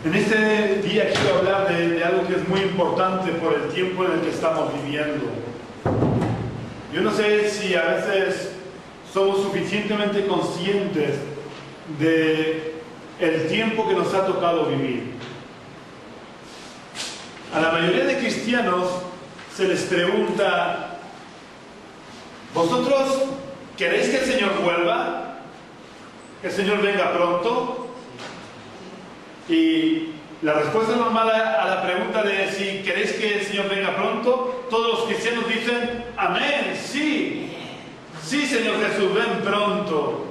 En este día quiero hablar de algo que es muy importante por el tiempo en el que estamos viviendo. Yo no sé si a veces somos suficientemente conscientes de el tiempo que nos ha tocado vivir. A la mayoría de cristianos se les pregunta: ¿vosotros queréis que el Señor vuelva? ¿Que el Señor venga pronto? Y la respuesta normal a la pregunta de si queréis que el Señor venga pronto, todos los cristianos dicen: amén, sí, sí, Señor Jesús, ven pronto.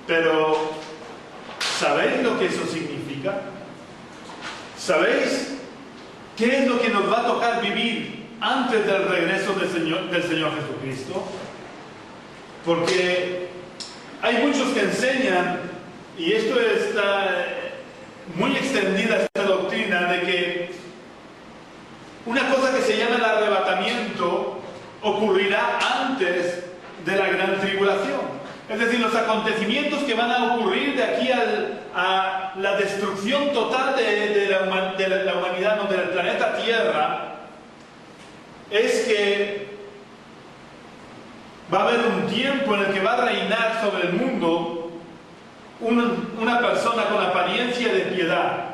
Pero, ¿sabéis lo que eso significa? ¿Sabéis qué es lo que nos va a tocar vivir antes del regreso del Señor Jesucristo? Porque hay muchos que enseñan, y esto está muy extendida esta doctrina, de que una cosa que se llama el arrebatamiento ocurrirá antes de la gran tribulación. Es decir, los acontecimientos que van a ocurrir de aquí a la destrucción total de la humanidad, no, del planeta Tierra, es que va a haber un tiempo en el que va a reinar sobre el mundo una persona con apariencia de piedad.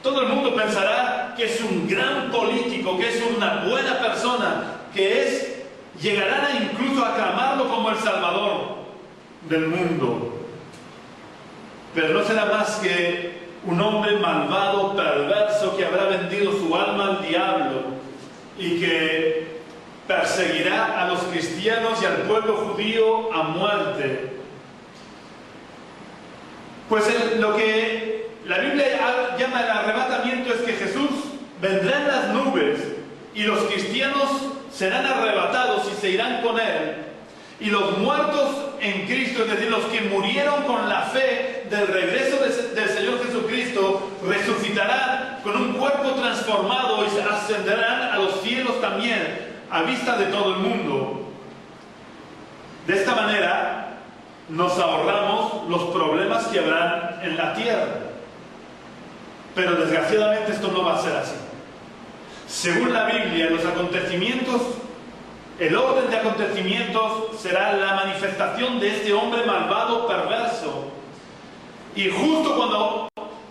Todo el mundo pensará que es un gran político, que es una buena persona, llegarán incluso a aclamarlo como el Salvador del mundo. Pero no será más que un hombre malvado, perverso, que habrá vendido su alma al diablo y que perseguirá a los cristianos y al pueblo judío a muerte. Pues lo que la Biblia llama el arrebatamiento es que Jesús vendrá en las nubes y los cristianos serán arrebatados y se irán con Él. Y los muertos en Cristo, es decir, los que murieron con la fe del regreso del Señor Jesucristo, resucitarán con un cuerpo transformado y se ascenderán a los cielos también, a vista de todo el mundo. De esta manera nos ahorramos los problemas que habrán en la tierra. Pero desgraciadamente esto no va a ser así. Según la Biblia, los acontecimientos, el orden de acontecimientos será la manifestación de este hombre malvado, perverso. Y justo cuando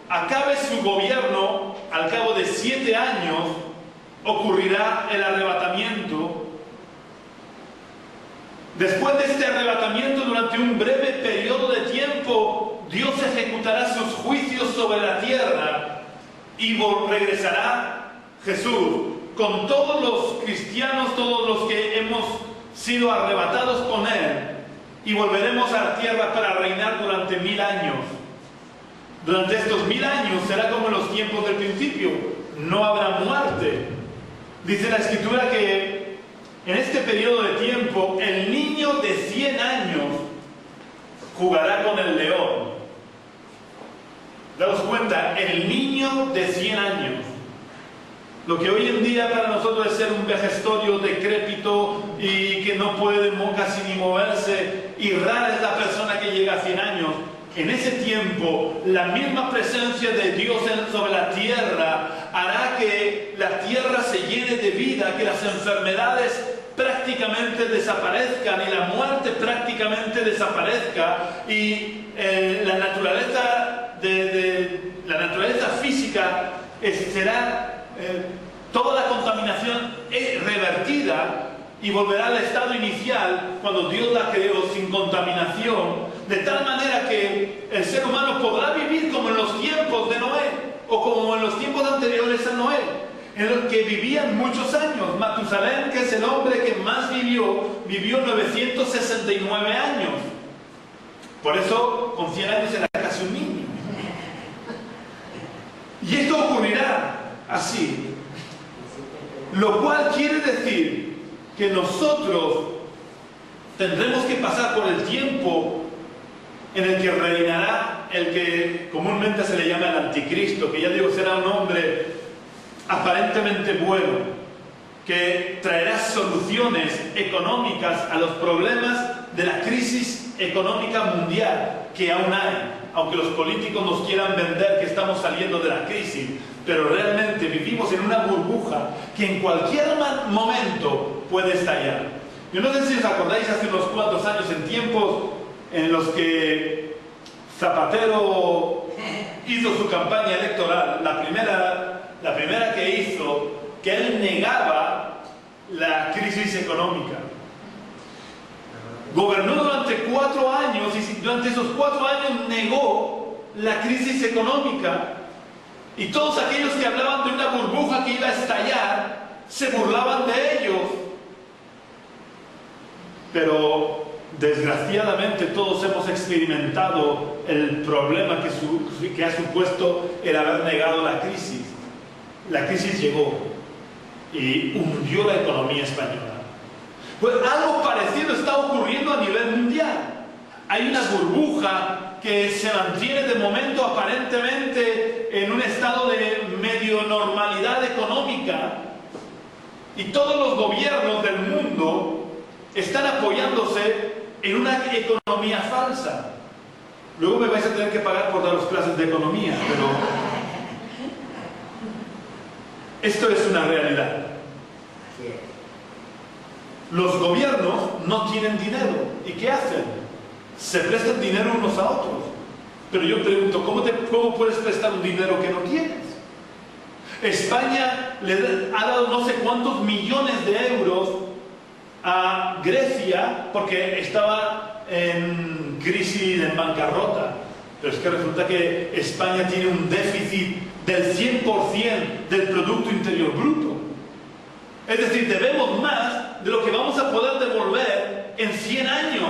acabe su gobierno, al cabo de 7 años, ocurrirá el arrebatamiento. Después de este arrebatamiento, durante un breve periodo de tiempo, Dios ejecutará sus juicios sobre la tierra y regresará Jesús con todos los cristianos, todos los que hemos sido arrebatados con Él, y volveremos a la tierra para reinar durante 1000 años. Durante estos 1000 años será como en los tiempos del principio, no habrá muerte. Dice la Escritura que en este periodo de tiempo, el niño de 100 años jugará con el león. Daos cuenta, el niño de 100 años. Lo que hoy en día para nosotros es ser un vejestorio decrépito y que no puede casi ni moverse, y rara es la persona que llega a 100 años. En ese tiempo, la misma presencia de Dios sobre la tierra hará que la tierra se llene de vida, que las enfermedades prácticamente desaparezcan y la muerte prácticamente desaparezca, y la naturaleza física será toda la contaminación revertida y volverá al estado inicial cuando Dios la creó, sin contaminación, de tal manera que el ser humano podrá vivir como en los tiempos de Noé, o como en los tiempos anteriores a Noé, en los que vivían muchos años. Matusalén, que es el hombre que más vivió 969 años. Por eso, con 100 años era casi un niño. Y esto ocurrirá así. Lo cual quiere decir que nosotros tendremos que pasar por el tiempo en el que reinará el que comúnmente se le llama el anticristo, que ya digo, será un hombre aparentemente bueno, que traerá soluciones económicas a los problemas de la crisis económica mundial que aún hay. aunque los políticos nos quieran vender que estamos saliendo de la crisis, pero realmente vivimos en una burbuja que en cualquier momento puede estallar. Yo no sé si os acordáis hace unos cuantos años, en tiempos en los que Zapatero hizo su campaña electoral, la primera que hizo, que él negaba la crisis económica. Gobernó durante 4 años y durante esos 4 años negó la crisis económica. Y todos aquellos que hablaban de una burbuja que iba a estallar se burlaban de ellos. Pero desgraciadamente todos hemos experimentado el problema que ha supuesto el haber negado la crisis. La crisis llegó y hundió la economía española. Pues algo parecido está ocurriendo a nivel mundial. Hay una burbuja que se mantiene de momento aparentemente en un estado de medio normalidad económica, y todos los gobiernos del mundo están apoyándose en una economía falsa. Luego me vais a tener que pagar por daros clases de economía, pero esto es una realidad. Los gobiernos no tienen dinero. ¿Y qué hacen? Se prestan dinero unos a otros. Pero yo pregunto, ¿cómo puedes prestar un dinero que no tienes? España le ha dado no sé cuántos millones de euros a Grecia porque estaba en crisis, en bancarrota. Pero es que resulta que España tiene un déficit del 100% del Producto Interior Bruto. Es decir, debemos más de lo que vamos a poder devolver en 100 años.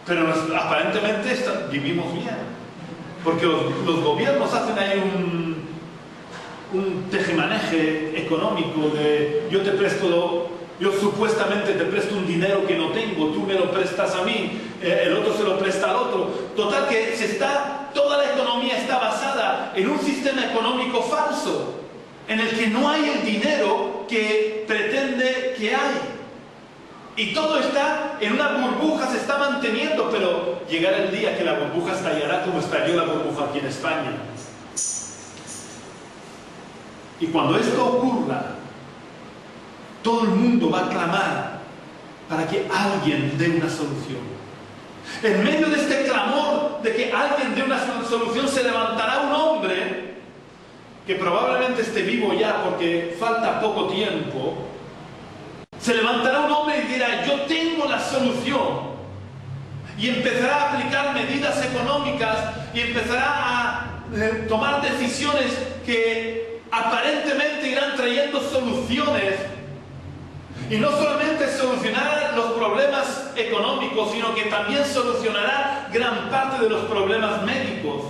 Pero aparentemente vivimos bien. Porque los gobiernos hacen ahí un tejemaneje económico de yo supuestamente te presto un dinero que no tengo, tú me lo prestas a mí, el otro se lo presta al otro. Total que toda la economía está basada en un sistema económico falso, en el que no hay el dinero que pretende que hay. Y todo está en una burbuja, se está manteniendo, pero llegará el día que la burbuja estallará como estalló la burbuja aquí en España. Y cuando esto ocurra, todo el mundo va a clamar para que alguien dé una solución. En medio de este clamor de que alguien dé una solución, se levantará un hombre que probablemente esté vivo ya porque falta poco tiempo. Se levantará un hombre y dirá: yo tengo la solución. Y empezará a aplicar medidas económicas y empezará a tomar decisiones que aparentemente irán trayendo soluciones. Y no solamente solucionará los problemas económicos, sino que también solucionará gran parte de los problemas médicos.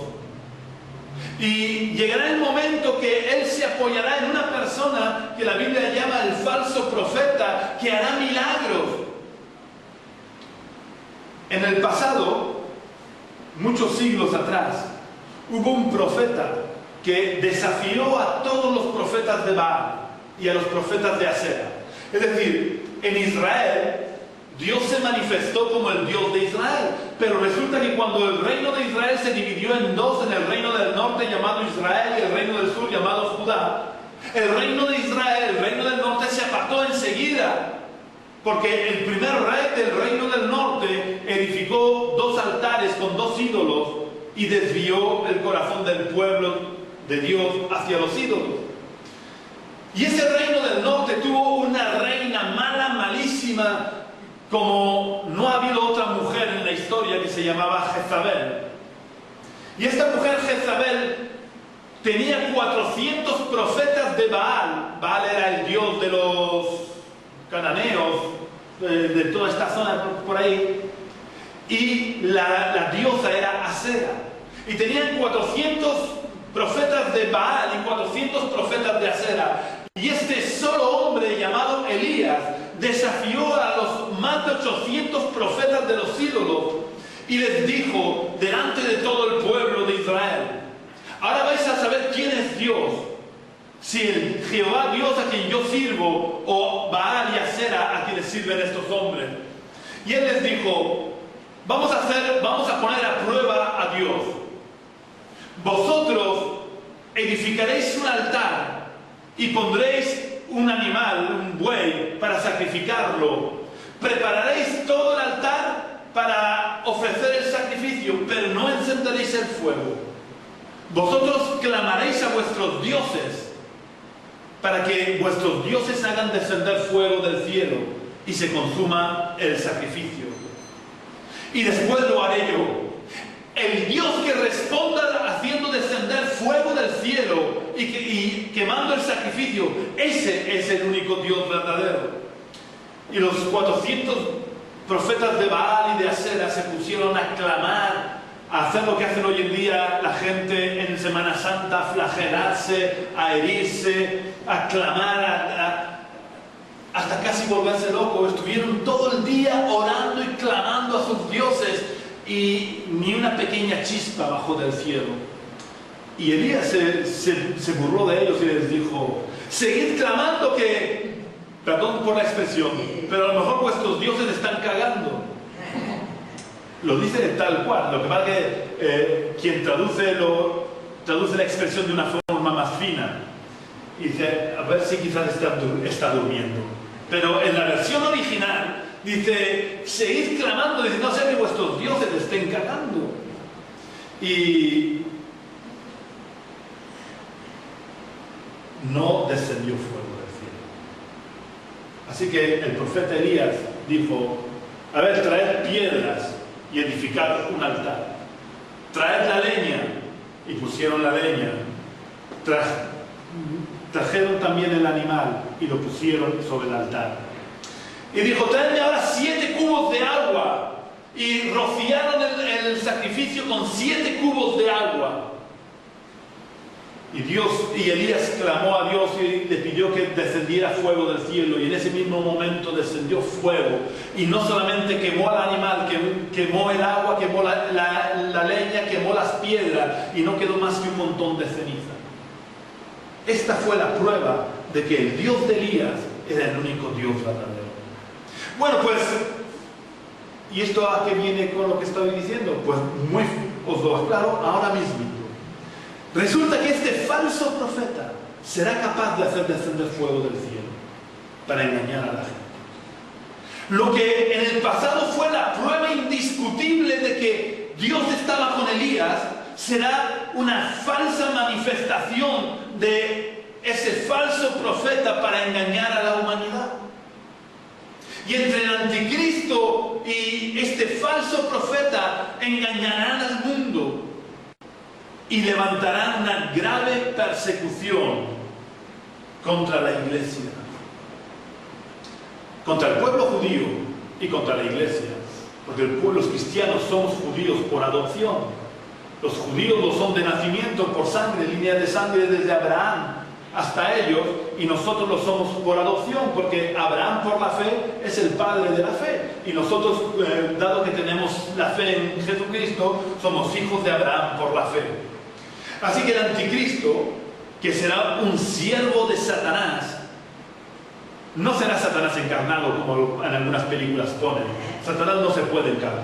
Y llegará el momento que él se apoyará en una persona que la Biblia llama el falso profeta, que hará milagros. En el pasado, muchos siglos atrás, hubo un profeta que desafió a todos los profetas de Baal y a los profetas de Asera. Es decir, en Israel, Dios se manifestó como el Dios de Israel, pero resulta que cuando el reino de Israel se dividió en dos, en el reino del norte llamado Israel y el reino del sur llamado Judá, el reino de Israel, el reino del norte se apartó enseguida, porque el primer rey del reino del norte edificó 2 altares con 2 ídolos y desvió el corazón del pueblo de Dios hacia los ídolos. Y ese reino del norte tuvo una reina mala, malísima, como no ha habido otra mujer en la historia, que se llamaba Jezabel. Y esta mujer Jezabel tenía 400 profetas de Baal. Baal era el dios de los cananeos, de toda esta zona por ahí. Y la diosa era Asera. Y tenían 400 profetas de Baal y 400 profetas de Asera. Y este solo hombre llamado Elías desafió a los más de 800 profetas de los ídolos y les dijo delante de todo el pueblo de Israel: ahora vais a saber quién es Dios, si el Jehová Dios a quien yo sirvo o Baal y Asera a quienes sirven estos hombres. Y él les dijo: vamos a poner a prueba a Dios. Vosotros edificaréis un altar y pondréis un animal, un buey, para sacrificarlo. Prepararéis todo el altar para ofrecer el sacrificio, pero no encenderéis el fuego. Vosotros clamaréis a vuestros dioses para que vuestros dioses hagan descender fuego del cielo y se consuma el sacrificio. Y después lo haré yo. El Dios que responda haciendo descender fuego del cielo y quemando el sacrificio, ese es el único Dios verdadero. Y los 400 profetas de Baal y de Asera se pusieron a clamar, a hacer lo que hacen hoy en día la gente en Semana Santa, a flagelarse, a herirse, a clamar, hasta casi volverse locos. Estuvieron todo el día orando y clamando a sus dioses y ni una pequeña chispa bajó del cielo. Y Elías se burló de ellos y les dijo: seguid clamando que, perdón por la expresión, pero a lo mejor vuestros dioses están cagando. Lo dice tal cual, lo que pasa es que quien traduce la expresión de una forma más fina. Y dice, a ver si quizás está durmiendo. Pero en la versión original dice, seguid clamando, dice, no sea que vuestros dioses estén cagando. Y no descendió fuego del cielo. Así que el profeta Elías dijo, a ver, traed piedras y edificad un altar. Traed la leña, y pusieron la leña. Trajeron también el animal y lo pusieron sobre el altar. Y dijo, traedme ahora 7 cubos de agua. Y rociaron el sacrificio con 7 cubos de agua. Y Elías clamó a Dios y le pidió que descendiera fuego del cielo. Y en ese mismo momento descendió fuego. Y no solamente quemó al animal, quemó el agua, quemó la leña, quemó las piedras. Y no quedó más que un montón de ceniza. Esta fue la prueba de que el Dios de Elías era el único Dios verdadero. Bueno, pues, ¿y esto a qué viene con lo que estoy diciendo? Pues os lo aclaro ahora mismo. Resulta que este falso profeta será capaz de hacer descender fuego del cielo para engañar a la gente. Lo que en el pasado fue la prueba indiscutible de que Dios estaba con Elías, será una falsa manifestación de ese falso profeta para engañar a la humanidad. Y entre el anticristo y este falso profeta engañarán al mundo y levantarán una grave persecución contra la iglesia, contra el pueblo judío y contra la iglesia, porque los cristianos somos judíos por adopción. Los judíos lo son de nacimiento, por sangre, línea de sangre desde Abraham hasta ellos, y nosotros lo somos por adopción, porque Abraham por la fe es el padre de la fe, y nosotros, dado que tenemos la fe en Jesucristo, somos hijos de Abraham por la fe. Así que el anticristo, que será un siervo de Satanás, no será Satanás encarnado como en algunas películas ponen. Satanás no se puede encarnar,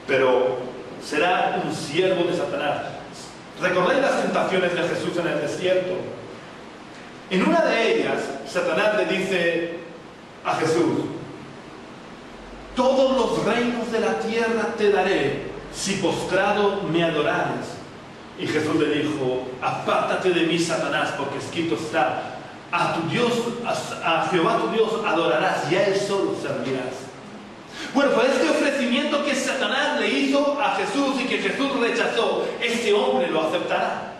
pero será un siervo de Satanás. ¿Recordáis las tentaciones de Jesús en el desierto? En una de ellas, Satanás le dice a Jesús, todos los reinos de la tierra te daré si postrado me adorares. Y Jesús le dijo, apártate de mí, Satanás, porque escrito está, a tu Dios, a Jehová tu Dios adorarás y a Él solo servirás. Bueno, pues este ofrecimiento que Satanás le hizo a Jesús y que Jesús rechazó, este hombre lo aceptará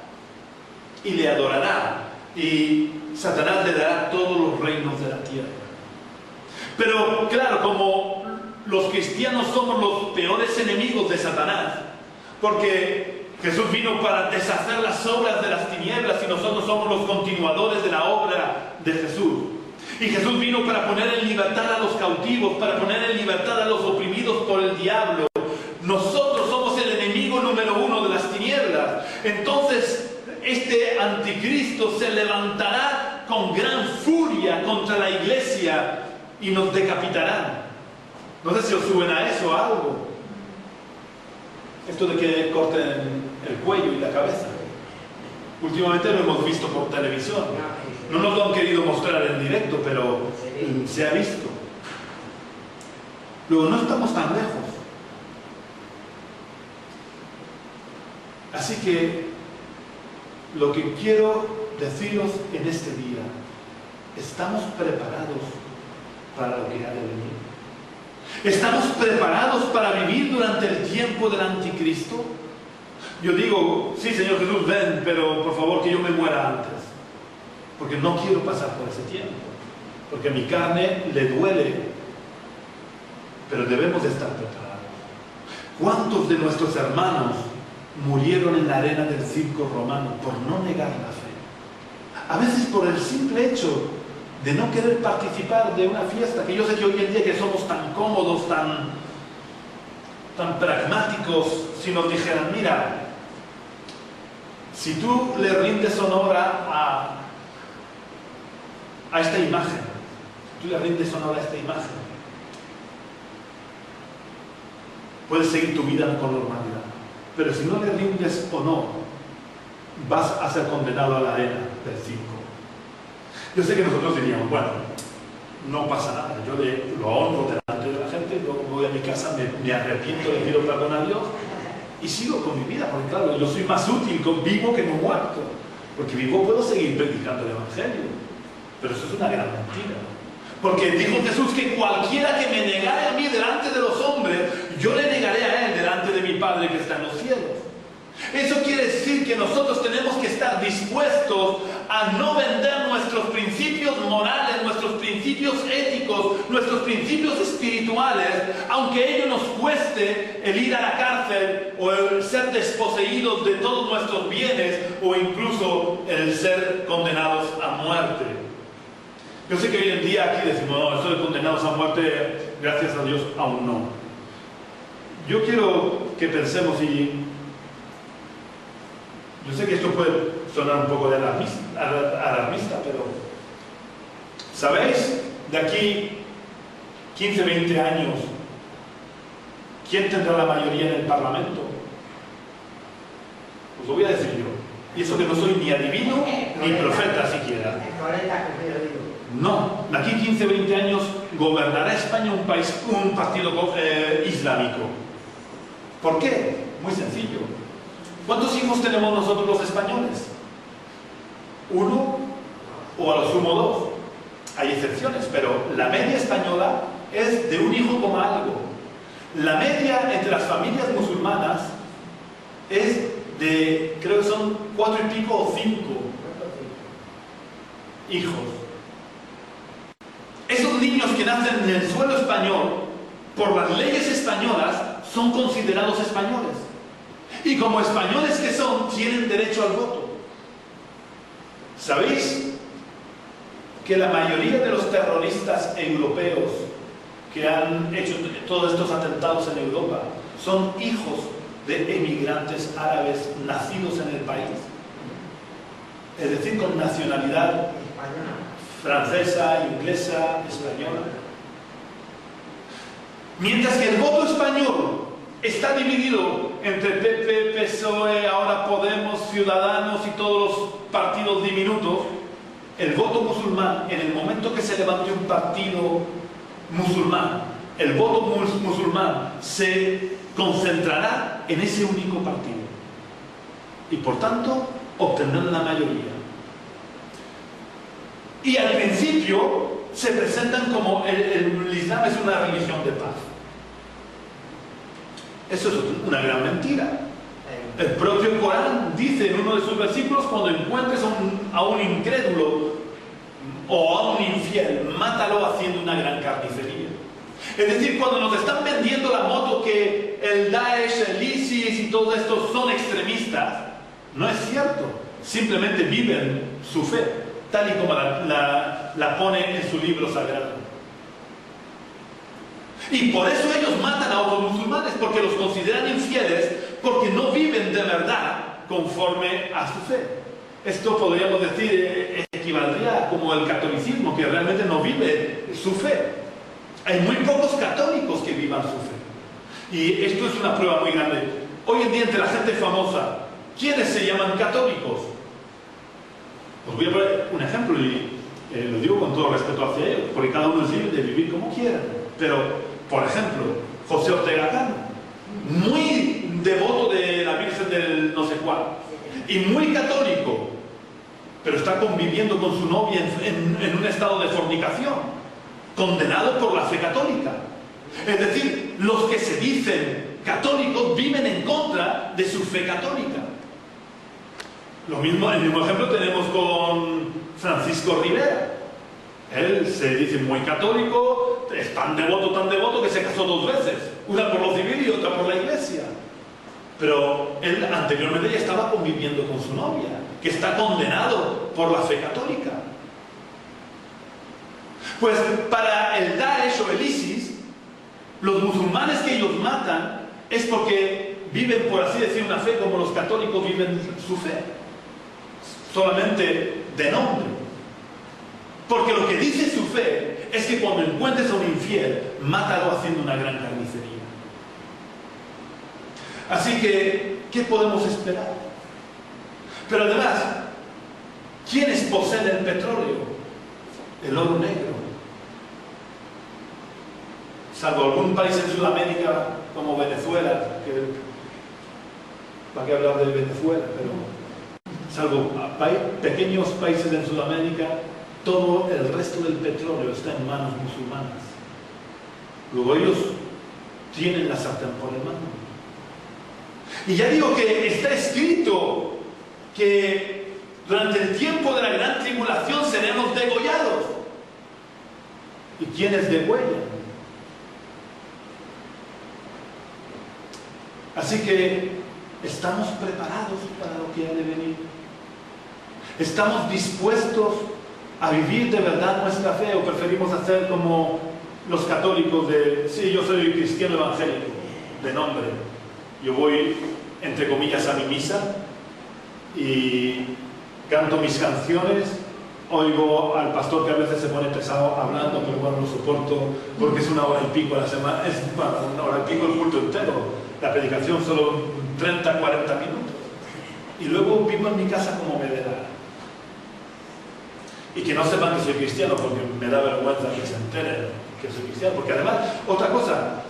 y le adorará, y Satanás le dará todos los reinos de la tierra. Pero claro, como los cristianos somos los peores enemigos de Satanás, porque Jesús vino para deshacer las obras de las tinieblas y nosotros somos los continuadores de la obra de Jesús. Y Jesús vino para poner en libertad a los cautivos, para poner en libertad a los oprimidos por el diablo. Nosotros somos el enemigo número 1 de las tinieblas. Entonces, este anticristo se levantará con gran furia contra la iglesia y nos decapitará. No sé si os suena eso algo. Esto de que corten el cuello y la cabeza. Últimamente lo hemos visto por televisión. No nos lo han querido mostrar en directo, pero se ha visto. Luego, no estamos tan lejos. Así que lo que quiero deciros en este día, ¿estamos preparados para lo que ha de venir? ¿Estamos preparados para vivir durante el tiempo del anticristo? Yo digo, sí, Señor Jesús, ven, pero por favor que yo me muera antes. Porque no quiero pasar por ese tiempo. Porque a mi carne le duele. Pero debemos de estar preparados. ¿Cuántos de nuestros hermanos murieron en la arena del circo romano por no negar la fe? A veces por el simple hecho de no querer participar de una fiesta, que yo sé que hoy en día que somos tan cómodos, tan pragmáticos, si nos dijeran, mira, si tú le rindes honor a esta imagen, tú le rindes honor a esta imagen, puedes seguir tu vida con normalidad. Pero si no le rindes honor, vas a ser condenado a la arena del circo. Yo sé que nosotros diríamos, bueno, no pasa nada, yo lo honro delante de la gente, luego voy a mi casa, me arrepiento, le pido perdón a Dios y sigo con mi vida, porque claro, yo soy más útil vivo que no muerto, porque vivo puedo seguir predicando el Evangelio. Pero eso es una gran mentira. Porque dijo Jesús que cualquiera que me negare a mí delante de los hombres, yo le negaré a él delante de mi Padre que está en los cielos. Eso quiere decir que nosotros tenemos que estar dispuestos a no vender nuestros principios morales, nuestros principios éticos, nuestros principios espirituales, aunque ello nos cueste el ir a la cárcel o el ser desposeídos de todos nuestros bienes o incluso el ser condenados a muerte. Yo sé que hoy en día aquí decimos, no, esto de condenados a muerte, gracias a Dios, aún no. Yo quiero que pensemos, y yo sé que esto puede sonar un poco de alarmista, pero ¿sabéis? De aquí 15, 20 años, ¿quién tendrá la mayoría en el Parlamento? Os lo voy a decir yo. Y eso que no soy ni adivino ni profeta siquiera. No, de aquí 15, 20 años gobernará España un partido islámico. ¿Por qué? Muy sencillo. ¿Cuántos hijos tenemos nosotros los españoles? ¿Uno o a lo sumo dos? Hay excepciones, pero la media española es de un hijo como algo. La media entre las familias musulmanas es de, creo que son 4 y pico o 5 hijos. Esos niños que nacen en el suelo español, por las leyes españolas, son considerados españoles. Y como españoles que son, tienen derecho al voto. ¿Sabéis que la mayoría de los terroristas europeos que han hecho todos estos atentados en Europa son hijos de emigrantes árabes nacidos en el país? Es decir, con nacionalidad francesa, inglesa, española. Mientras que el voto español está dividido entre PP, PSOE, ahora Podemos, Ciudadanos y todos los partidos diminutos, el voto musulmán, en el momento que se levante un partido musulmán, el voto musulmán se concentrará en ese único partido. Y por tanto, obtendrán la mayoría. Y al principio se presentan como el Islam es una religión de paz. Eso es una gran mentira. El propio Corán dice en uno de sus versículos, cuando encuentres a un incrédulo o a un infiel, mátalo haciendo una gran carnicería. Es decir, cuando nos están vendiendo la moto que el Daesh, el ISIS y todos estos son extremistas, no es cierto. Simplemente viven su fe, tal y como la pone en su libro sagrado. Y por eso ellos matan a otros musulmanes, porque los consideran infieles, porque no viven de verdad conforme a su fe. Esto podríamos decir equivaldría como el catolicismo, que realmente no vive su fe. Hay muy pocos católicos que vivan su fe. Y esto es una prueba muy grande. Hoy en día entre la gente famosa, ¿quiénes se llaman católicos? Os voy a poner un ejemplo y lo digo con todo respeto hacia ellos, porque cada uno es libre de vivir como quiera. Pero, por ejemplo, José Ortega Cano, muy devoto de la Virgen del no sé cuál, y muy católico, pero está conviviendo con su novia en un estado de fornicación, condenado por la fe católica. Es decir, los que se dicen católicos viven en contra de su fe católica. El mismo ejemplo tenemos con Francisco Rivera. Él se dice muy católico, es tan devoto que se casó 2 veces, una por lo civil y otra por la iglesia. Pero él anteriormente ya estaba conviviendo con su novia, que está condenado por la fe católica. Pues para el Daesh o el ISIS, los musulmanes que ellos matan es porque viven, por así decir, una fe como los católicos viven su fe, solamente de nombre. Porque lo que dice su fe es que cuando encuentres a un infiel, mátalo haciendo una gran carnicería. Así que, ¿qué podemos esperar? Pero además, ¿quiénes poseen el petróleo? El oro negro. Salvo algún país en Sudamérica como Venezuela, ¿para qué hablar de Venezuela? Pero salvo pequeños países en Sudamérica, todo el resto del petróleo está en manos musulmanas. Luego ellos tienen la sartén por el mango. Y ya digo que está escrito que durante el tiempo de la gran tribulación seremos degollados. ¿Y quiénes degüellan? Así que estamos preparados para lo que ha de venir. ¿Estamos dispuestos a vivir de verdad nuestra fe o preferimos hacer como los católicos de, sí, yo soy cristiano evangélico, de nombre? Yo voy, entre comillas, a mi misa y canto mis canciones, oigo al pastor que a veces se pone pesado hablando, pero bueno, lo soporto porque es 1 hora y pico a la semana, es 1 hora y pico el culto entero, la predicación solo 30, 40 minutos. Y luego vivo en mi casa como me dé la gana. Y que no sepan que soy cristiano porque me da vergüenza que se enteren que soy cristiano, porque además, otra cosa,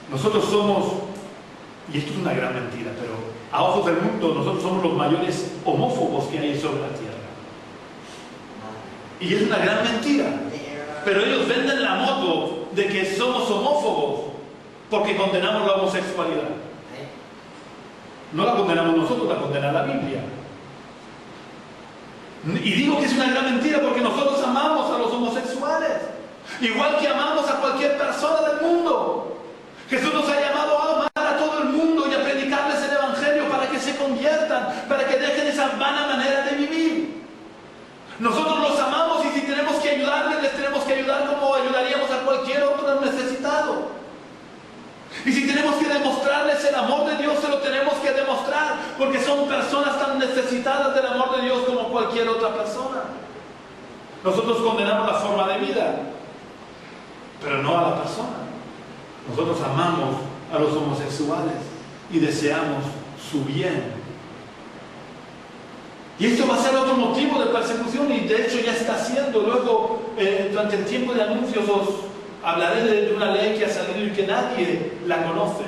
nosotros somos, y esto es una gran mentira, pero a ojos del mundo nosotros somos los mayores homófobos que hay sobre la tierra. Y es una gran mentira. Pero ellos venden la moto de que somos homófobos porque condenamos la homosexualidad. No la condenamos nosotros, la condena la Biblia. Y digo que es una gran mentira porque nosotros amamos a los homosexuales, igual que amamos a cualquier persona del mundo. Jesús nos ha llamado a amar a todo el mundo y a predicarles el Evangelio para que se conviertan, para que dejen esa vana manera de vivir. Nosotros los amamos y si tenemos que ayudarles, les tenemos que ayudar como ayudaríamos a cualquier otro necesitado. Y si tenemos que demostrarles el amor de Dios, se lo tenemos que demostrar, porque son personas tan necesitadas del amor de Dios como cualquier otra persona. Nosotros condenamos la forma de vida, pero no a la persona. Nosotros amamos a los homosexuales y deseamos su bien. Y esto va a ser otro motivo de persecución y de hecho ya está siendo. Luego, durante el tiempo de anuncios, os hablaré de una ley que ha salido y que nadie la conoce,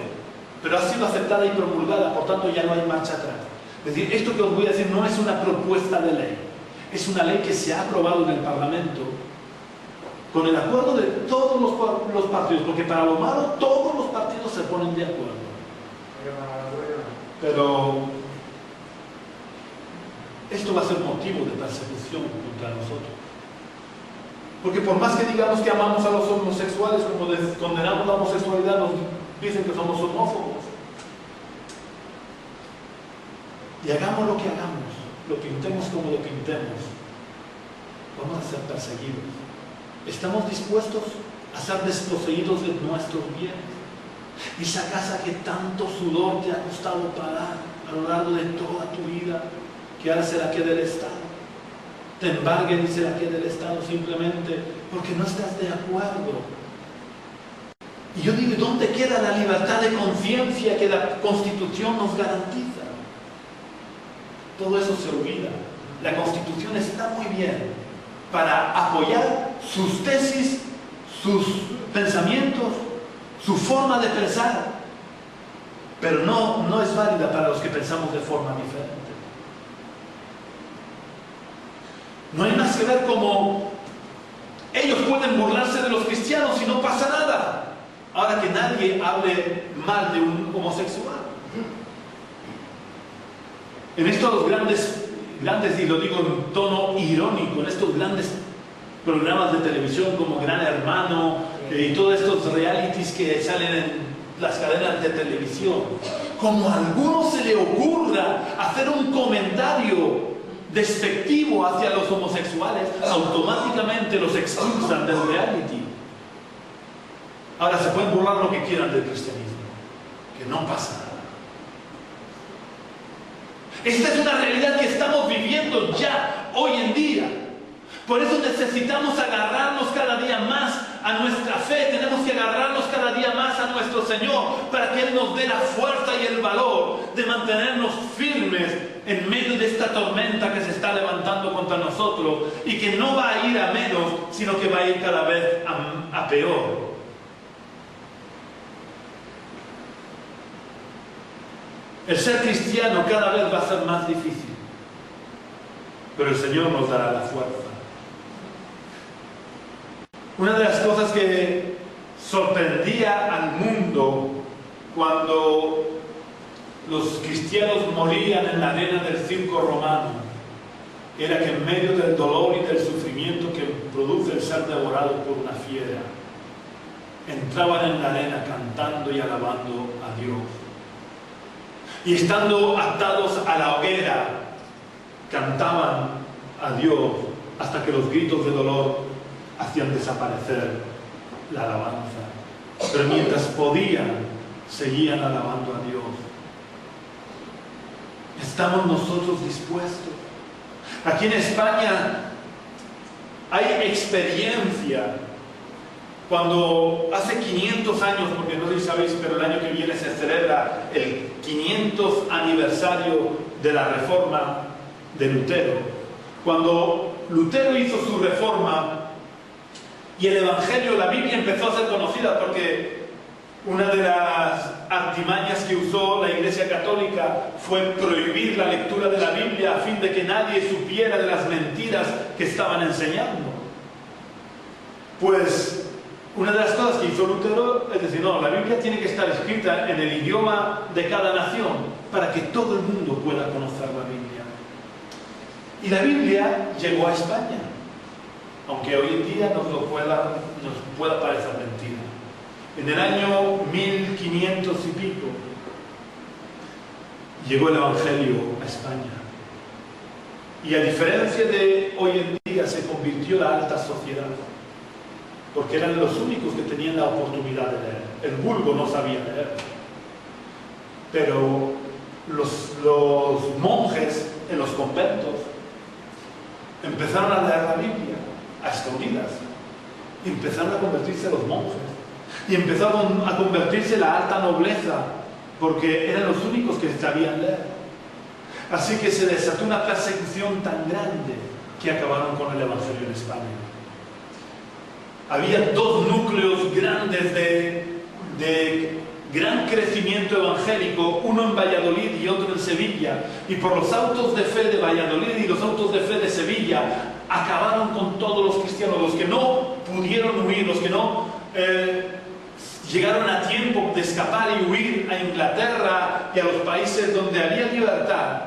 pero ha sido aceptada y promulgada, por tanto ya no hay marcha atrás. Es decir, esto que os voy a decir no es una propuesta de ley, es una ley que se ha aprobado en el Parlamento con el acuerdo de todos los partidos, porque para lo malo todos los partidos se ponen de acuerdo. Pero esto va a ser motivo de persecución contra nosotros. Porque por más que digamos que amamos a los homosexuales, como condenamos la homosexualidad, nos dicen que somos homófobos. Y hagamos lo que hagamos, lo pintemos como lo pintemos, vamos a ser perseguidos. ¿Estamos dispuestos a ser desposeídos de nuestros bienes? Esa casa que tanto sudor te ha costado pagar a lo largo de toda tu vida, que ahora será que del Estado. te embargue, dice la que del Estado, simplemente porque no estás de acuerdo. Y yo digo, ¿dónde queda la libertad de conciencia que la Constitución nos garantiza? Todo eso se olvida. La Constitución está muy bien para apoyar sus tesis, sus pensamientos, su forma de pensar, pero no es válida para los que pensamos de forma diferente. No hay más que ver cómo ellos pueden burlarse de los cristianos y no pasa nada. Ahora que nadie hable mal de un homosexual. En estos grandes, y lo digo en tono irónico, en estos grandes programas de televisión como Gran Hermano y todos estos realities que salen en las cadenas de televisión, como a alguno se le ocurra hacer un comentario despectivo hacia los homosexuales, automáticamente los expulsan del reality. Ahora se pueden burlar lo que quieran del cristianismo, que no pasa nada. Esta es una realidad que estamos viviendo ya, hoy en día. Por eso necesitamos agarrarnos cada día más a nuestra fe, tenemos que agarrarnos cada día más a nuestro Señor para que Él nos dé la fuerza y el valor de mantenernos firmes en medio de esta tormenta que se está levantando contra nosotros y que no va a ir a menos, sino que va a ir cada vez a peor. El ser cristiano cada vez va a ser más difícil, pero el Señor nos dará la fuerza. Una de las cosas que sorprendía al mundo cuando los cristianos morían en la arena del circo romano era que en medio del dolor y del sufrimiento que produce el ser devorado por una fiera, entraban en la arena cantando y alabando a Dios. Y estando atados a la hoguera, cantaban a Dios hasta que los gritos de dolor hacían desaparecer la alabanza. Pero mientras podían, seguían alabando a Dios. ¿Estamos nosotros dispuestos? Aquí en España hay experiencia. Cuando hace 500 años, porque no sé si sabéis, pero el año que viene se celebra el 500 aniversario de la reforma de Lutero. Cuando Lutero hizo su reforma y el Evangelio, la Biblia empezó a ser conocida porque una de las artimañas que usó la Iglesia Católica fue prohibir la lectura de la Biblia a fin de que nadie supiera de las mentiras que estaban enseñando. Pues una de las cosas que hizo Lutero es decir, no, la Biblia tiene que estar escrita en el idioma de cada nación para que todo el mundo pueda conocer la Biblia. Y la Biblia llegó a España, aunque hoy en día nos pueda parecer mentira. En el año 1500 y pico llegó el Evangelio a España. Y a diferencia de hoy en día, se convirtió la alta sociedad, porque eran los únicos que tenían la oportunidad de leer. El vulgo no sabía leer. Pero los monjes en los conventos empezaron a leer la Biblia a escondidas. Y empezaron a convertirse los monjes. Y empezaron a convertirse la alta nobleza, porque eran los únicos que sabían leer. Así que se desató una persecución tan grande que acabaron con el Evangelio en España. Había dos núcleos grandes de gran crecimiento evangélico, uno en Valladolid y otro en Sevilla, y por los autos de fe de Valladolid y los autos de fe de Sevilla acabaron con todos los cristianos, los que no pudieron huir, los que no llegaron a tiempo de escapar y huir a Inglaterra y a los países donde había libertad,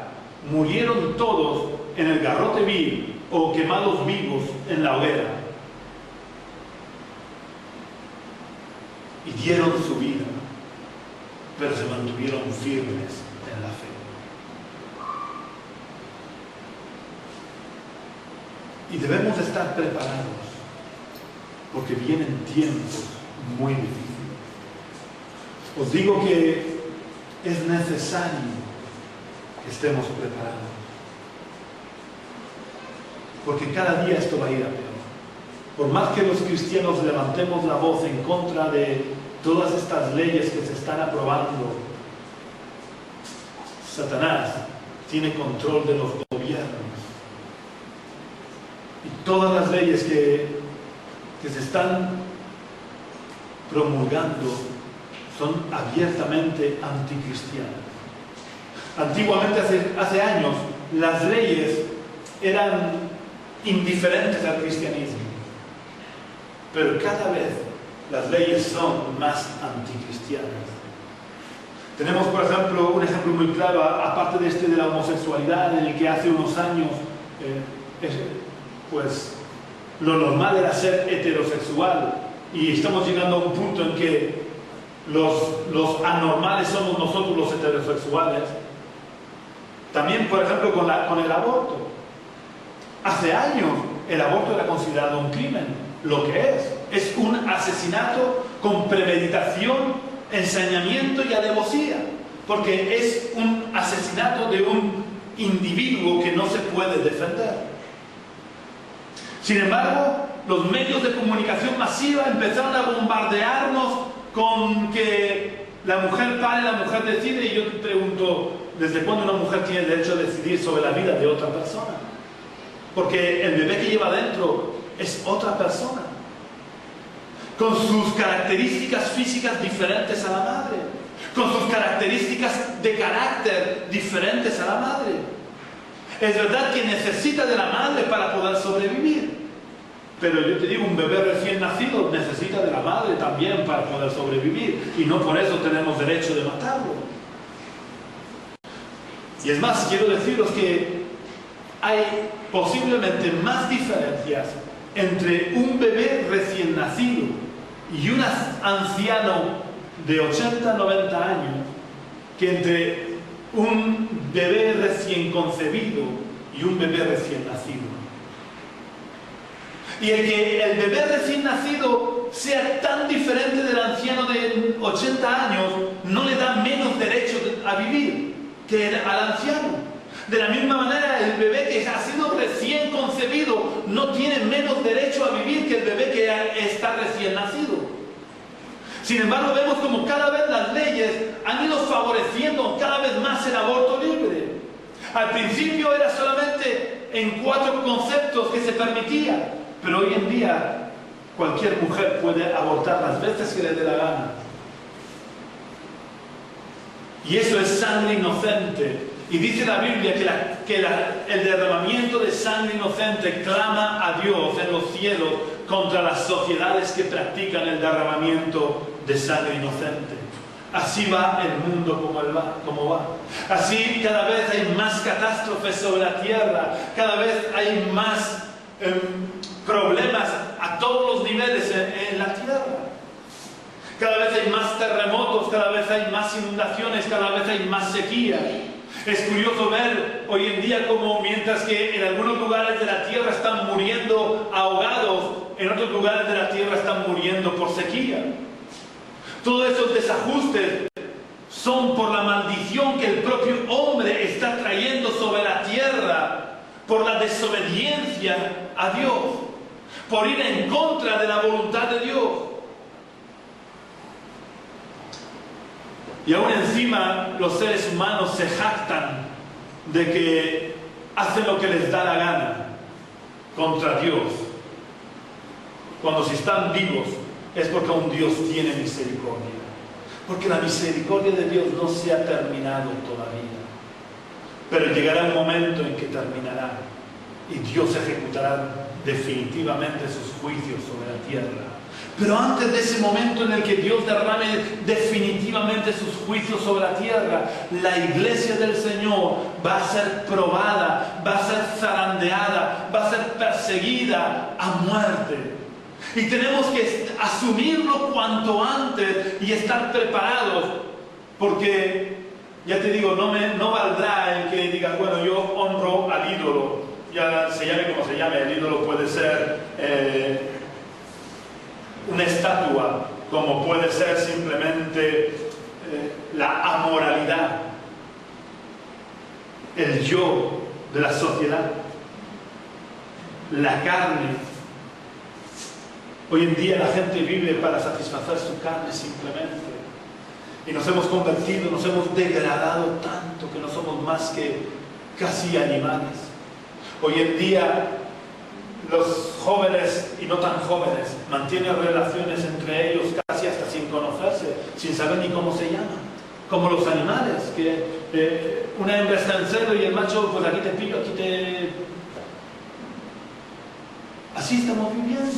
murieron todos en el garrote vil o quemados vivos en la hoguera. Y dieron su vida, pero se mantuvieron firmes en la fe. Y debemos estar preparados, porque vienen tiempos muy difíciles. Os digo que es necesario que estemos preparados. porque cada día esto va a ir a peor. Por más que los cristianos levantemos la voz en contra de todas estas leyes que se están aprobando, Satanás tiene control de los gobiernos. Y todas las leyes que se están promulgando son abiertamente anticristianas. Antiguamente, hace años, las leyes eran indiferentes al cristianismo, pero cada vez las leyes son más anticristianas. Tenemos, por ejemplo, un ejemplo muy claro, aparte de de la homosexualidad, en el que hace unos años pues lo normal era ser heterosexual, y estamos llegando a un punto en que los anormales somos nosotros los heterosexuales. También, por ejemplo, con el aborto. Hace años el aborto era considerado un crimen. Lo que es un asesinato con premeditación, ensañamiento y alevosía, porque es un asesinato de un individuo que no se puede defender. Sin embargo, los medios de comunicación masiva empezaron a bombardearnos con que la mujer pare, la mujer decide, y yo te pregunto, ¿desde cuándo una mujer tiene derecho a decidir sobre la vida de otra persona? Porque el bebé que lleva dentro es otra persona, con sus características físicas diferentes a la madre, con sus características de carácter diferentes a la madre. Es verdad que necesita de la madre para poder sobrevivir, pero yo te digo, un bebé recién nacido necesita de la madre también para poder sobrevivir, y no por eso tenemos derecho de matarlo. Y es más, quiero deciros que hay posiblemente más diferencias entre un bebé recién nacido y un anciano de 80, 90 años que entre un bebé recién concebido y un bebé recién nacido. Y el que el bebé recién nacido sea tan diferente del anciano de 80 años no le da menos derecho a vivir que al anciano. De la misma manera, el bebé que ha sido recién concebido no tiene menos derecho a vivir que el bebé que está recién nacido. Sin embargo, vemos como cada vez las leyes han ido favoreciendo cada vez más el aborto libre. Al principio era solamente en 4 conceptos que se permitía, pero hoy en día cualquier mujer puede abortar las veces que le dé la gana. Y eso es sangre inocente. Y dice la Biblia que el derramamiento de sangre inocente clama a Dios en los cielos contra las sociedades que practican el derramamiento de sangre inocente. Así va el mundo como va. Así cada vez hay más catástrofes sobre la tierra, cada vez hay más problemas a todos los niveles en la tierra. Cada vez hay más terremotos, cada vez hay más inundaciones, cada vez hay más sequía. Es curioso ver hoy en día como mientras que en algunos lugares de la tierra están muriendo ahogados, en otros lugares de la tierra están muriendo por sequía. Todos esos desajustes son por la maldición que el propio hombre está trayendo sobre la tierra, por la desobediencia a Dios, por ir en contra de la voluntad de Dios. Y aún encima los seres humanos se jactan de que hacen lo que les da la gana contra Dios, cuando si están vivos es porque aún Dios tiene misericordia, porque la misericordia de Dios no se ha terminado todavía, pero llegará un momento en que terminará y Dios ejecutará definitivamente sus juicios sobre la tierra. Pero antes de ese momento en el que Dios derrame definitivamente sus juicios sobre la tierra, la iglesia del Señor va a ser probada, va a ser zarandeada, va a ser perseguida a muerte. Y tenemos que asumirlo cuanto antes y estar preparados, porque, ya te digo, no valdrá el que diga, bueno, yo honro al ídolo, ya se llame como se llame, el ídolo puede ser una estatua, como puede ser simplemente la amoralidad, el yo de la sociedad. la carne. Hoy en día la gente vive para satisfacer su carne simplemente. Y nos hemos convertido, nos hemos degradado tanto que no somos más que casi animales. Hoy en día los jóvenes y no tan jóvenes mantienen relaciones entre ellos casi hasta sin conocerse, sin saber ni cómo se llaman. Como los animales, que una hembra está en celo y el macho, pues aquí te pillo, aquí te... Así estamos viviendo.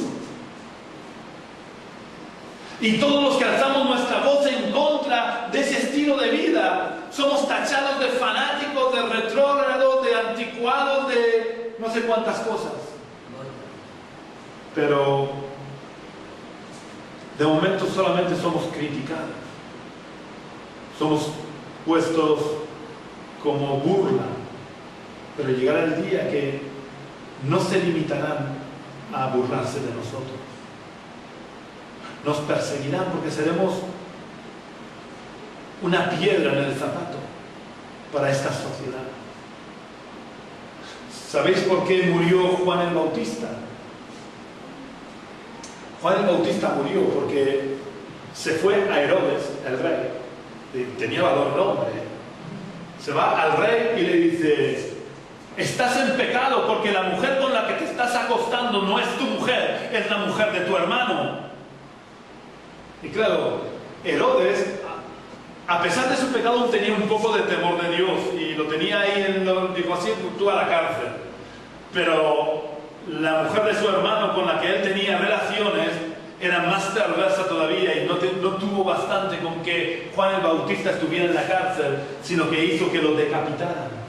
Y todos los que alzamos nuestra voz en contra de ese estilo de vida, somos tachados de fanáticos, de retrógrados, de anticuados, de no sé cuántas cosas. Pero de momento solamente somos criticados. Somos puestos como burla. Pero llegará el día que no se limitarán a burlarse de nosotros. Nos perseguirán porque seremos una piedra en el zapato para esta sociedad. ¿Sabéis por qué murió Juan el Bautista? Juan el Bautista murió porque se fue a Herodes, el rey. Tenía valor el hombre. Se va al rey y le dice: estás en pecado porque la mujer con la que te estás acostando no es tu mujer, es la mujer de tu hermano. Y claro, Herodes, a pesar de su pecado, tenía un poco de temor de Dios y lo tenía ahí, dijo así, tú a la cárcel. Pero la mujer de su hermano con la que él tenía relaciones era más perversa todavía y no tuvo bastante con que Juan el Bautista estuviera en la cárcel, sino que hizo que lo decapitaran.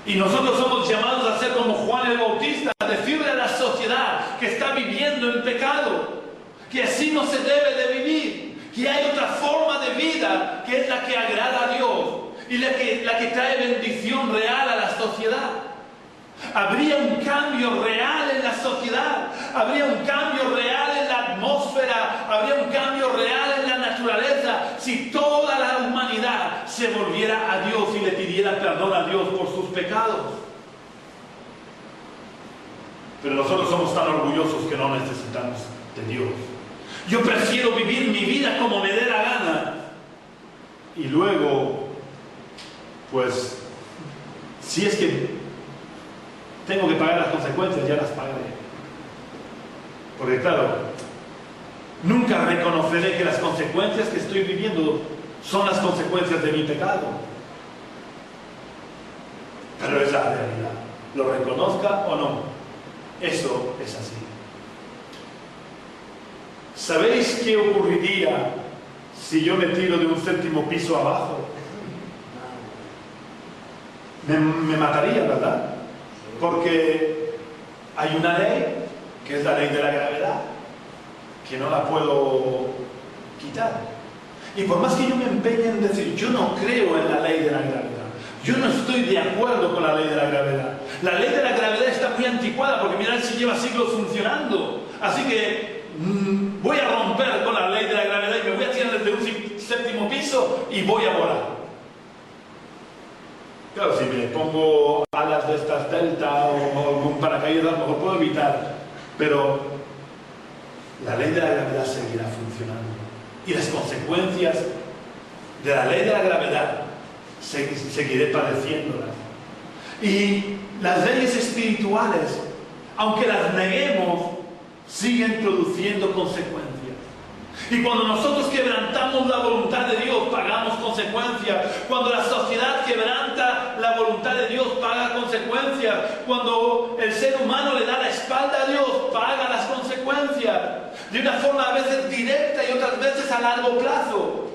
Y nosotros somos llamados a ser como Juan el Bautista, a decirle a la sociedad que está viviendo en pecado, que así no se debe de vivir, que hay otra forma de vida que es la que agrada a Dios y la que trae bendición real a la sociedad. Habría un cambio real en la sociedad, habría un cambio real en la atmósfera, habría un cambio real en la naturaleza si toda la humanidad se volviera a Dios y le pidiera perdón a Dios por sus pecados. Pero nosotros somos tan orgullosos que no necesitamos de Dios. Yo prefiero vivir mi vida como me dé la gana y luego, pues, si es que tengo que pagar las consecuencias, ya las pagaré. Porque claro, nunca reconoceré que las consecuencias que estoy viviendo son las consecuencias de mi pecado. Pero es la realidad. Lo reconozca o no, eso es así. ¿Sabéis qué ocurriría si yo me tiro de un 7º piso abajo? Me mataría, ¿verdad? Porque hay una ley, que es la ley de la gravedad, que no la puedo quitar. Y por más que yo me empeñe en decir, yo no creo en la ley de la gravedad, yo no estoy de acuerdo con la ley de la gravedad. La ley de la gravedad está muy anticuada porque mirad si lleva siglos funcionando. Así que voy a romper con la ley de la gravedad y me voy a tirar desde un 7º piso y voy a volar. Claro, si me pongo alas de estas delta o algún paracaídas, a lo mejor puedo evitar, pero la ley de la gravedad seguirá funcionando. Y las consecuencias de la ley de la gravedad seguiré padeciéndolas. Y las leyes espirituales, aunque las neguemos, siguen produciendo consecuencias. Y cuando nosotros quebrantamos la voluntad de Dios, pagamos consecuencias. Cuando la sociedad quebranta la voluntad de Dios, paga consecuencias. Cuando el ser humano le da la espalda a Dios, paga las consecuencias. De una forma a veces directa y otras veces a largo plazo.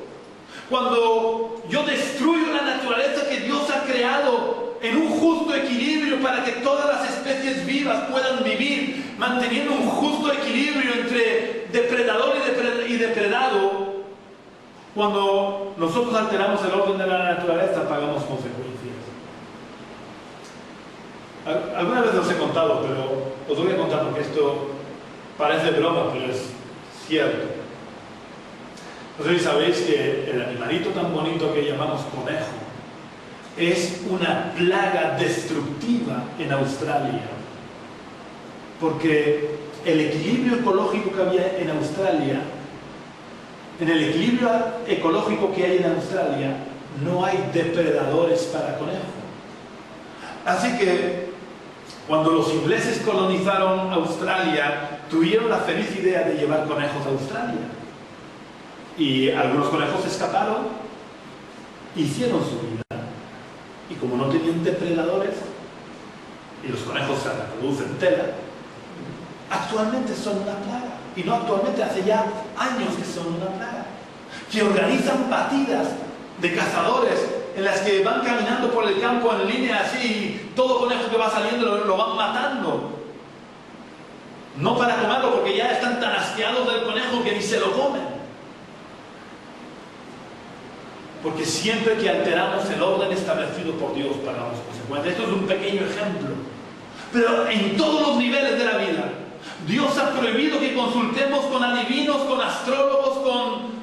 Cuando yo destruyo la naturaleza que Dios ha creado en un justo equilibrio para que todas las especies vivas puedan vivir, manteniendo un justo equilibrio entre depredador y depredado, cuando nosotros alteramos el orden de la naturaleza, pagamos consecuencias. Alguna vez os he contado, pero os voy a contar porque esto parece broma, pero es cierto. No sé si sabéis que el animalito tan bonito que llamamos conejo, es una plaga destructiva en Australia, porque el equilibrio ecológico que había en Australia, en el equilibrio ecológico que hay en Australia, no hay depredadores para conejos. Así que cuando los ingleses colonizaron Australia, tuvieron la feliz idea de llevar conejos a Australia. Y algunos conejos escaparon, hicieron su vida. Y como no tenían depredadores, y los conejos se reproducen tela, actualmente son una plaga. Y no actualmente, hace ya años que son una plaga. Que organizan batidas de cazadores en las que van caminando por el campo en línea así, y todo conejo que va saliendo lo van matando. No para comerlo, porque ya están tan asqueados del conejo que ni se lo comen. Porque siempre que alteramos el orden establecido por Dios, pagamos consecuencias. Esto es un pequeño ejemplo. Pero en todos los niveles de la vida, Dios ha prohibido que consultemos con adivinos, con astrólogos, con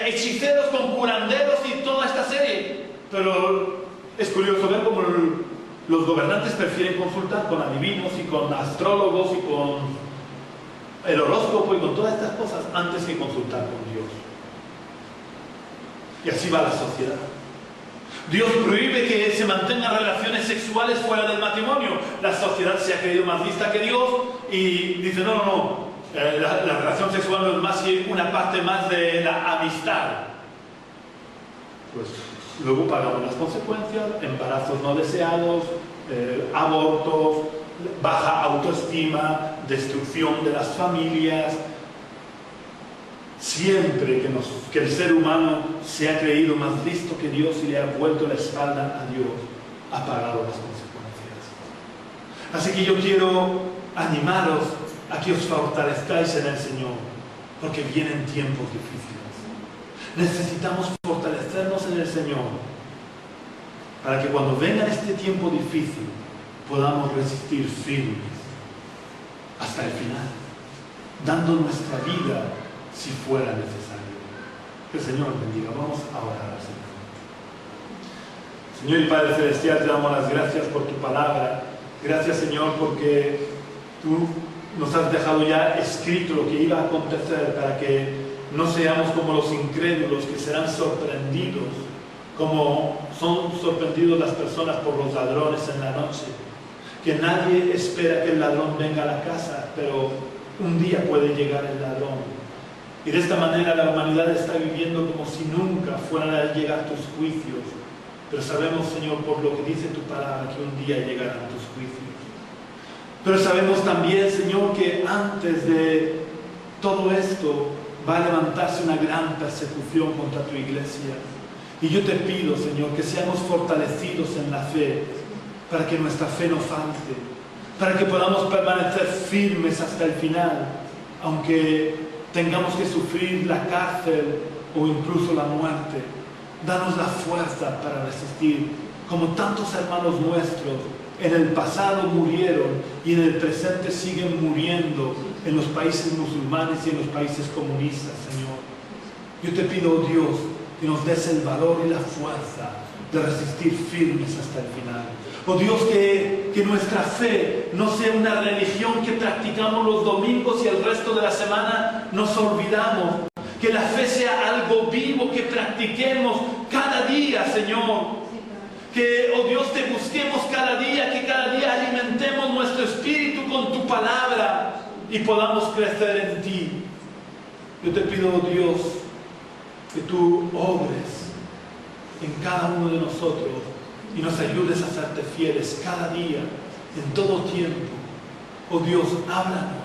hechiceros, con curanderos y toda esta serie. Pero es curioso ver cómo los gobernantes prefieren consultar con adivinos y con astrólogos y con el horóscopo y con todas estas cosas antes que consultar con Dios. Y así va la sociedad. Dios prohíbe que se mantengan relaciones sexuales fuera del matrimonio. La sociedad se ha creído más lista que Dios y dice, no. La relación sexual no es más que una parte más de la amistad. Pues luego pagamos las consecuencias: embarazos no deseados, abortos, baja autoestima, destrucción de las familias. Siempre que el ser humano se ha creído más listo que Dios y le ha vuelto la espalda a Dios, ha pagado las consecuencias. Así que yo quiero animaros a que os fortalezcáis en el Señor, porque vienen tiempos difíciles. Necesitamos fortalecernos en el Señor para que cuando venga este tiempo difícil podamos resistir firmes hasta el final, dando nuestra vida si fuera necesario. Que el Señor os bendiga. Vamos a orar al Señor. Señor y Padre Celestial, te damos las gracias por tu palabra. Gracias, Señor, porque tú nos has dejado ya escrito lo que iba a acontecer, para que no seamos como los incrédulos que serán sorprendidos, como son sorprendidos las personas por los ladrones en la noche. Que nadie espera que el ladrón venga a la casa, pero un día puede llegar el ladrón. Y de esta manera la humanidad está viviendo como si nunca fueran a llegar tus juicios. Pero sabemos, Señor, por lo que dice tu palabra, que un día llegarán tus juicios. Pero sabemos también, Señor, que antes de todo esto va a levantarse una gran persecución contra tu iglesia. Y yo te pido, Señor, que seamos fortalecidos en la fe, para que nuestra fe no falte, para que podamos permanecer firmes hasta el final, aunque tengamos que sufrir la cárcel o incluso la muerte. Danos la fuerza para resistir, como tantos hermanos nuestros en el pasado murieron y en el presente siguen muriendo en los países musulmanes y en los países comunistas, Señor. Yo te pido, oh Dios, que nos des el valor y la fuerza de resistir firmes hasta el final. Oh Dios, que nuestra fe no sea una religión que practicamos los domingos y el resto de la semana nos olvidamos. Que la fe sea algo vivo que practiquemos cada día, Señor. Que, oh Dios, te busquemos cada día, que cada día alimentemos nuestro espíritu con tu palabra y podamos crecer en ti. Yo te pido, oh Dios, que tú obres en cada uno de nosotros y nos ayudes a serte fieles cada día, en todo tiempo. Oh Dios, háblanos.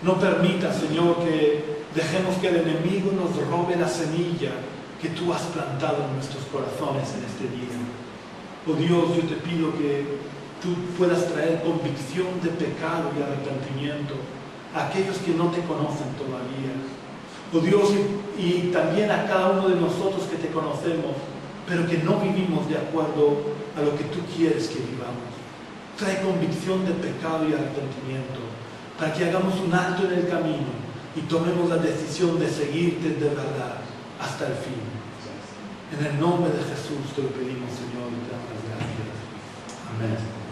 No permita, Señor, que dejemos que el enemigo nos robe la semilla que tú has plantado en nuestros corazones en este día. Oh Dios, yo te pido que tú puedas traer convicción de pecado y arrepentimiento a aquellos que no te conocen todavía. Oh Dios, y también a cada uno de nosotros que te conocemos, pero que no vivimos de acuerdo a lo que tú quieres que vivamos. Trae convicción de pecado y arrepentimiento, para que hagamos un alto en el camino y tomemos la decisión de seguirte de verdad hasta el fin. En el nombre de Jesús te lo pedimos, Señor, y te damos gracias. Amén.